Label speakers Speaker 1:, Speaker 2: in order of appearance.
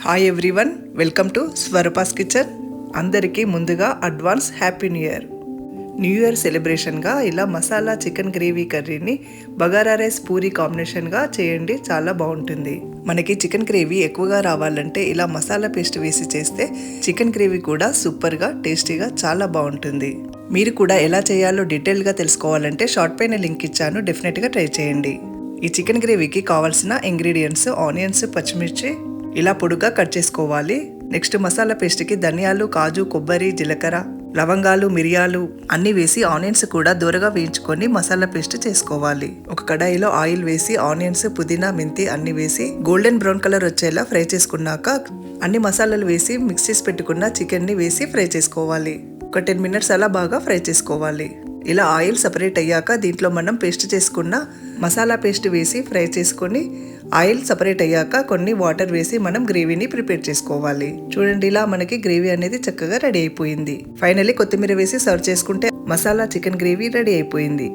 Speaker 1: Hi everyone, welcome to Swarupa's kitchen. అందరికీ ముందుగా advance happy new year సెలబ్రేషన్గా ఇలా మసాలా చికెన్ గ్రేవీ కర్రీని బగారా రైస్ పూరీ కాంబినేషన్గా చేయండి, చాలా బాగుంటుంది. మనకి చికెన్ గ్రేవీ ఎక్కువగా రావాలంటే ఇలా మసాలా పేస్ట్ వేసి చేస్తే చికెన్ గ్రేవీ కూడా సూపర్గా టేస్టీగా చాలా బాగుంటుంది. మీరు కూడా ఎలా చేయాలో డీటెయిల్గా తెలుసుకోవాలంటే షార్ట్ పైన లింక్ ఇచ్చాను, డెఫినెట్గా ట్రై చేయండి. ఈ చికెన్ గ్రేవీకి కావాల్సిన ఇంగ్రీడియంట్స్ ఆనియన్స్, పచ్చిమిర్చి ఇలా పొడుగా కట్ చేసుకోవాలి. నెక్స్ట్ మసాలా పేస్ట్కి ధనియాలు, కాజు, కొబ్బరి, జీలకర్ర, లవంగాలు, మిరియాలు అన్నీ వేసి ఆనియన్స్ కూడా దూరగా వేయించుకొని మసాలా పేస్ట్ చేసుకోవాలి. ఒక కడాయిలో ఆయిల్ వేసి ఆనియన్స్, పుదీనా, మెంతి అన్ని వేసి గోల్డెన్ బ్రౌన్ కలర్ వచ్చేలా ఫ్రై చేసుకున్నాక అన్ని మసాలాలు వేసి మిక్స్ చేసి పెట్టుకున్న చికెన్ని వేసి ఫ్రై చేసుకోవాలి. ఒక 10 minutes అలా బాగా ఫ్రై చేసుకోవాలి. ఇలా ఆయిల్ సపరేట్ అయ్యాక దీంట్లో మనం పేస్ట్ చేసుకున్న మసాలా పేస్ట్ వేసి ఫ్రై చేసుకొని ఆయిల్ సపరేట్ అయ్యాక కొన్ని వాటర్ వేసి మనం గ్రేవీని ప్రిపేర్ చేసుకోవాలి. చూడండి, ఇలా మనకి గ్రేవీ అనేది చక్కగా రెడీ అయిపోయింది. ఫైనల్లీ కొత్తిమీర వేసి సర్వ్ చేసుకుంటే మసాలా చికెన్ గ్రేవీ రెడీ అయిపోయింది.